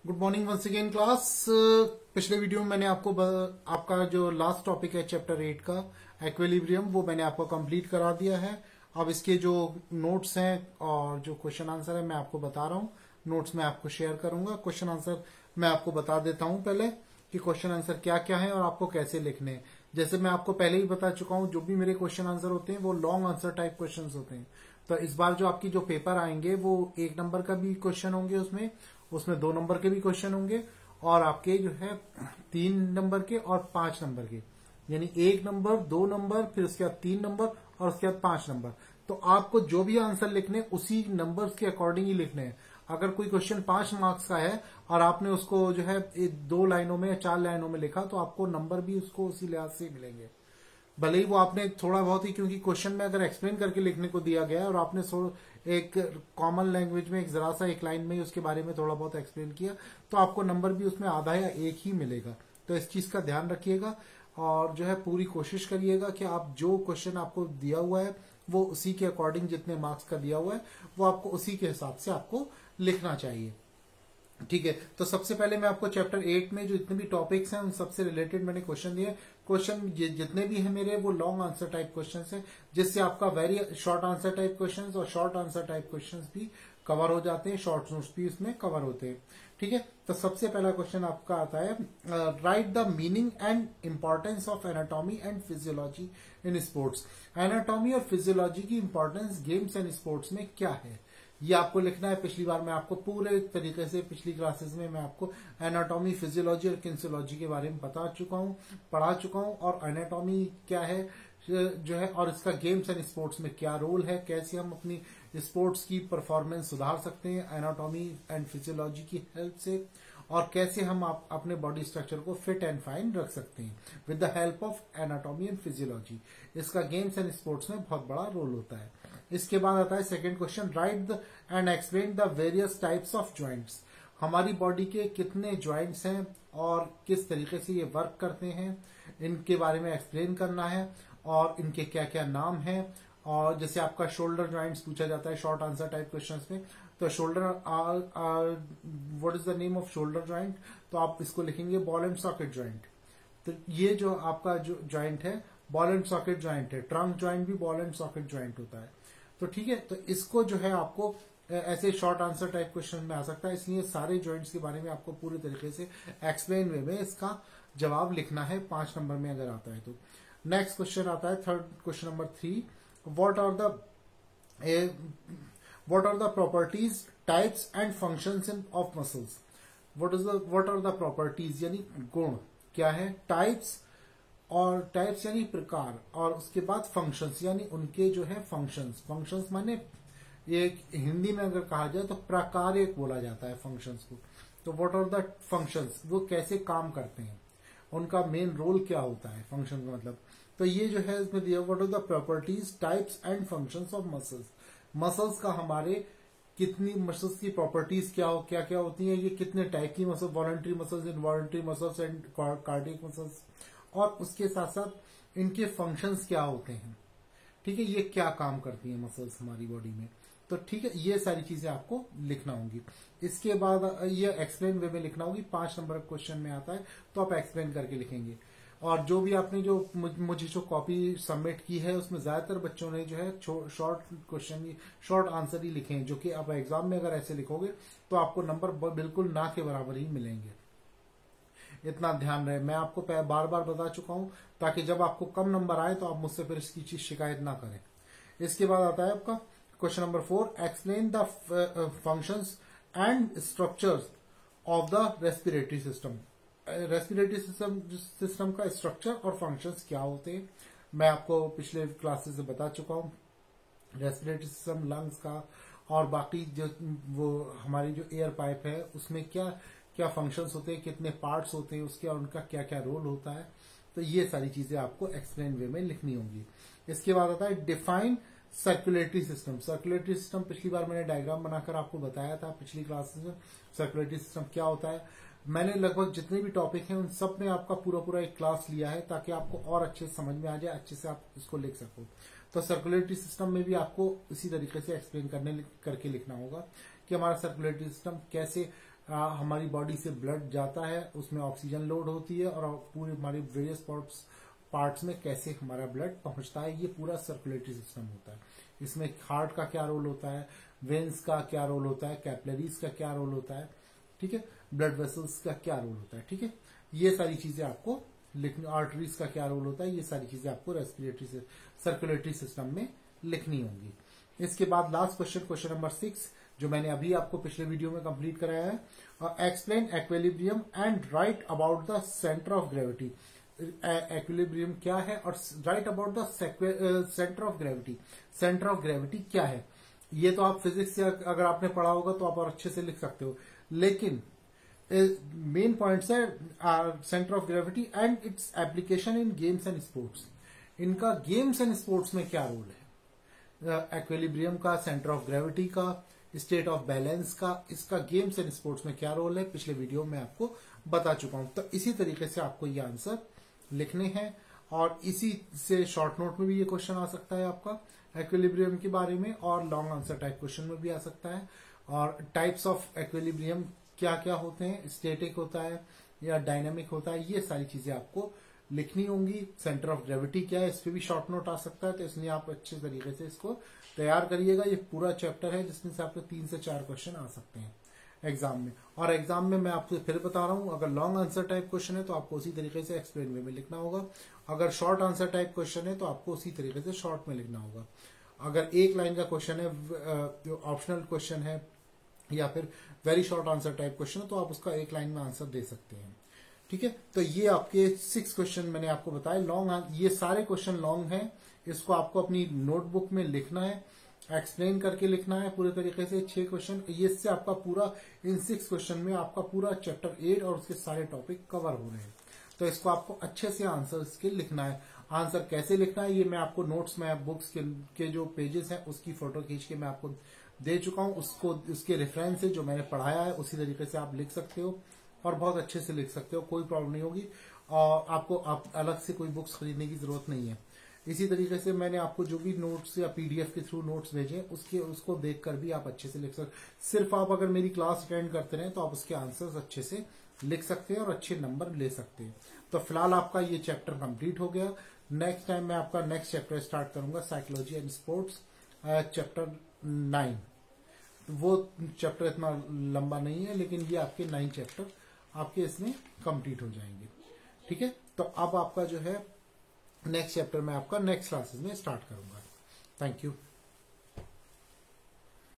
Good morning once again class. पिछले video में मैंने आपको आपका जो लास्ट टॉपिक है चैप्टर 8 का इक्विलिब्रियम वो मैंने आपको कंप्लीट करा दिया है। अब इसके जो नोट्स हैं और जो क्वेश्चन आंसर है मैं आपको बता रहा हूँ। नोट्स मैं आपको शेयर करूंगा। क्वेश्चन आंसर मैं आपको बता देता हूँ पहले कि क्वेश्चन आंसर क्या क्या है और आपको कैसे लिखने हैं। जैसे मैं आपको पहले ही बता चुका हूँ, जो भी मेरे क्वेश्चन आंसर होते हैं वो लॉन्ग आंसर टाइप क्वेश्चन होते हैं। तो इस बार जो आपकी जो पेपर आएंगे वो 1 नंबर का भी क्वेश्चन होंगे, उसमें 2 नंबर के भी क्वेश्चन होंगे और आपके जो है 3 नंबर के और 5 नंबर के, यानी 1 नंबर, 2 नंबर, फिर उसके बाद 3 नंबर और उसके बाद 5 नंबर। तो आपको जो भी आंसर लिखने उसी नंबर्स के अकॉर्डिंग ही लिखने हैं। अगर कोई क्वेश्चन 5 मार्क्स का है और आपने उसको जो है 2 लाइनों में या 4 लाइनों में लिखा तो आपको नंबर भी उसको उसी लिहाज से मिलेंगे। भले ही वो आपने थोड़ा बहुत ही, क्योंकि क्वेश्चन में अगर एक्सप्लेन करके लिखने को दिया गया है और आपने एक कॉमन लैंग्वेज में एक जरा सा एक लाइन में ही उसके बारे में थोड़ा बहुत एक्सप्लेन किया तो आपको नंबर भी उसमें आधा या एक ही मिलेगा। तो इस चीज का ध्यान रखिएगा और जो है पूरी कोशिश करिएगा कि आप जो क्वेश्चन आपको दिया हुआ है वो उसी के अकॉर्डिंग, जितने मार्क्स का दिया हुआ है वो आपको उसी के हिसाब से आपको लिखना चाहिए। ठीक है, तो सबसे पहले मैं आपको चैप्टर 8 में जो इतने भी टॉपिक्स हैं उन सबसे रिलेटेड मैंने क्वेश्चन दिए। क्वेश्चन जितने भी हैं मेरे वो लॉन्ग आंसर टाइप क्वेश्चंस हैं, जिससे आपका very short answer type questions और शॉर्ट आंसर टाइप क्वेश्चंस भी कवर हो जाते हैं, शॉर्ट नोट्स भी इसमें कवर होते हैं। ठीक है, तो सबसे पहला क्वेश्चन आपका आता है, right the meaning and importance of anatomy and physiology in sports. Anatomy और फिजियोलॉजी की इंपॉर्टेंस गेम्स एंड स्पोर्ट्स में क्या है, ये आपको लिखना है। पिछली बार मैं आपको पूरे तरीके से पिछली क्लासेस में मैं आपको एनाटॉमी, फिजियोलॉजी और किन्सियोलॉजी के बारे में बता चुका हूँ, पढ़ा चुका हूँ। और एनाटॉमी क्या है जो है और इसका गेम्स एंड स्पोर्ट्स में क्या रोल है, कैसे हम अपनी स्पोर्ट्स की परफॉर्मेंस सुधार सकते हैं एनाटॉमी एंड फिजियोलॉजी की हेल्प से, और कैसे हम अपने बॉडी स्ट्रक्चर को फिट एंड फाइन रख सकते हैं with the help of anatomy and physiology. इसका गेम्स एंड स्पोर्ट्स में बहुत बड़ा रोल होता है। इसके बाद आता है second question, right and explain the various types of joints. हमारी बॉडी के कितने ज्वाइंट्स हैं और किस तरीके से ये वर्क करते हैं, इनके बारे में एक्सप्लेन करना है और इनके क्या क्या नाम हैं। और जैसे आपका शोल्डर ज्वाइंट्स पूछा जाता है शॉर्ट आंसर टाइप क्वेश्चंस में, तो shoulder what is the name off shoulder joint, तो आप इसको लिखेंगे बॉल एंड सॉकेट ज्वाइंट। तो ये जो आपका जो ज्वाइंट है बॉल एंड सॉकेट ज्वाइंट है। ट्रंक ज्वाइंट भी बॉल एंड सॉकेट ज्वाइंट होता है। तो ठीक है, तो इसको जो है आपको ऐसे शॉर्ट आंसर टाइप क्वेश्चन में आ सकता है, इसलिए सारे ज्वाइंट्स के बारे में आपको पूरी तरीके से एक्सप्लेन वे में इसका जवाब लिखना है 5 नंबर में अगर आता है तो। नेक्स्ट क्वेश्चन आता है third question number 3, what are the properties, types and functions of muscles. What are the properties यानी गुण क्या है, टाइप्स और टाइप्स यानी प्रकार, और उसके बाद फंक्शंस यानी उनके जो है फंक्शंस माने ये हिंदी में अगर कहा जाए तो प्रकार एक बोला जाता है फंक्शंस को। तो व्हाट आर द फंक्शंस, वो कैसे काम करते हैं, उनका मेन रोल क्या होता है फंक्शन का मतलब। तो ये जो है इसमें दिया what are the properties, types and functions of muscles. Muscles का हमारे कितनी मसल्स की प्रॉपर्टीज क्या क्या होती हैं, ये कितने टाइप की muscle, voluntary muscles, involuntary muscles and cardiac muscles, और उसके साथ साथ इनके फंक्शंस क्या होते हैं। ठीक है, ये क्या काम करती हैं मसल्स हमारी बॉडी में। तो ठीक है, ये सारी चीजें आपको लिखना होंगी। इसके बाद ये एक्सप्लेन वे में लिखना होगी। 5 नंबर क्वेश्चन में आता है तो आप एक्सप्लेन करके लिखेंगे। और जो भी आपने जो मुझे जो कॉपी सबमिट की है उसमें ज्यादातर बच्चों ने जो है शॉर्ट क्वेश्चन, शॉर्ट आंसर ही लिखे हैं, जो कि आप एग्जाम में अगर ऐसे लिखोगे तो आपको नंबर बिल्कुल ना के बराबर ही मिलेंगे। इतना ध्यान रहे, मैं आपको बार बार बता चुका हूं ताकि जब आपको कम नंबर आए तो आप मुझसे फिर इसकी चीज शिकायत ना करें। इसके बाद आता है आपका question number 4, explain the functions and structures of the respiratory system. Respiratory system का स्ट्रक्चर और फंक्शंस क्या होते हैं मैं आपको पिछले क्लासेस से बता चुका हूं। रेस्पिरेटरी सिस्टम लंग्स का और बाकी जो वो हमारी जो एयर पाइप है उसमें क्या क्या फंक्शंस होते हैं, कितने पार्ट्स होते हैं उसके और उनका क्या क्या रोल होता है। तो ये सारी चीजें आपको एक्सप्लेन वे में लिखनी होंगी। इसके बाद आता है define circulatory system. Circulatory system पिछली बार मैंने डायग्राम बनाकर आपको बताया था पिछली क्लासेस में सर्कुलेटरी सिस्टम क्या होता है। मैंने लगभग जितने भी टॉपिक हैं उन सब में आपका पूरा एक क्लास लिया है ताकि आपको और अच्छे से समझ में आ जाए, अच्छे से आप इसको लिख सको। तो सर्कुलेटरी सिस्टम में भी आपको इसी तरीके से एक्सप्लेन करके लिखना होगा कि हमारा सर्कुलेटरी सिस्टम कैसे हमारी बॉडी से ब्लड जाता है, उसमें ऑक्सीजन लोड होती है और पूरे हमारे वेरियस पार्ट्स में कैसे हमारा ब्लड पहुंचता है, ये पूरा सर्कुलेटरी सिस्टम होता है। इसमें हार्ट का क्या रोल होता है, वेन्स का क्या रोल होता है, कैपिलरीज का क्या रोल होता है, ठीक है, ब्लड वेसल्स का क्या रोल होता है, ठीक है, ये सारी चीजें आपको लिखनी, आर्टरीज का क्या रोल होता है, ये सारी चीजें आपको रेस्पिरेटरी से सर्कुलेटरी सिस्टम में लिखनी होंगी। इसके बाद लास्ट क्वेश्चन नंबर 6 जो मैंने अभी आपको पिछले वीडियो में कंप्लीट कराया है, explain equilibrium and right about the centre of gravity. Equilibrium क्या है और right about the centre of gravity. Centre of gravity क्या है, ये तो आप फिजिक्स से अगर आपने पढ़ा होगा तो आप और अच्छे से लिख सकते हो, लेकिन मेन पॉइंट्स है centre of gravity and its application in games and sports. इनका गेम्स एंड स्पोर्ट्स में क्या रोल है, एक्विलिब्रियम का, सेंटर ऑफ ग्रेविटी का, स्टेट ऑफ बैलेंस का, इसका गेम्स एंड स्पोर्ट्स में क्या रोल है, पिछले वीडियो में आपको बता चुका हूं। तो इसी तरीके से आपको ये आंसर लिखने हैं और इसी से शॉर्ट नोट में भी ये क्वेश्चन आ सकता है आपका एक्विलिब्रियम के बारे में, और लॉन्ग आंसर टाइप क्वेश्चन में भी आ सकता है। और टाइप्स ऑफ एक्विलिब्रियम क्या क्या होते हैं, स्टैटिक होता है या डायनामिक होता है, ये सारी चीजें आपको लिखनी होंगी। सेंटर ऑफ ग्रेविटी क्या है, इस पे भी शॉर्ट नोट आ सकता है, तो इसलिए आप अच्छे तरीके से इसको तैयार करिएगा। ये पूरा चैप्टर है जिसमें से आपको 3 से 4 क्वेश्चन आ सकते हैं एग्जाम में। और एग्जाम में मैं आपको फिर बता रहा हूं, अगर लॉन्ग आंसर टाइप क्वेश्चन है तो आपको उसी तरीके से एक्सप्लेन वे में लिखना होगा, अगर शॉर्ट आंसर टाइप क्वेश्चन है तो आपको उसी तरीके से शॉर्ट में लिखना होगा। अगर एक लाइन का क्वेश्चन है, जो ऑप्शनल क्वेश्चन है या फिर very short answer type question है, तो आप उसका एक लाइन में आंसर दे सकते हैं, ठीक है। तो ये आपके 6 क्वेश्चन मैंने आपको बताया लॉन्ग, ये सारे क्वेश्चन लॉन्ग हैं, इसको आपको अपनी नोटबुक में लिखना है, एक्सप्लेन करके लिखना है पूरे तरीके से 6 क्वेश्चन। ये इससे आपका पूरा इन 6 क्वेश्चन में आपका पूरा चैप्टर 8 और उसके सारे टॉपिक कवर हो रहे हैं। तो इसको आपको अच्छे से आंसर इसके लिखना है। आंसर कैसे लिखना है ये मैं आपको नोट्स में बुक्स के जो पेजेस हैं उसकी फोटो खींच के मैं आपको दे चुका हूं, उसको उसके रेफरेंस से जो मैंने पढ़ाया है उसी तरीके से आप लिख सकते हो और बहुत अच्छे से लिख सकते हो, कोई प्रॉब्लम नहीं होगी। और आपको अलग से कोई बुक्स खरीदने की जरूरत नहीं है। इसी तरीके से मैंने आपको जो भी नोट्स या पीडीएफ के थ्रू नोट्स भेजे उसको देखकर भी आप अच्छे से लिख सकते। सिर्फ आप अगर मेरी क्लास अटेंड करते रहे तो आप उसके आंसर्स अच्छे से लिख सकते हैं और अच्छे नंबर ले सकते हैं। तो फिलहाल आपका ये चैप्टर कंप्लीट हो गया। नेक्स्ट टाइम मैं आपका नेक्स्ट चैप्टर स्टार्ट करूंगा, साइकोलॉजी एंड स्पोर्ट्स, चैप्टर 9। वो चैप्टर इतना लंबा नहीं है, लेकिन ये आपके 9 चैप्टर आपके इसमें कंप्लीट हो जाएंगे, ठीक है। तो अब आपका जो है नेक्स्ट चैप्टर में आपका नेक्स्ट क्लासेस में स्टार्ट करूंगा। Thank you.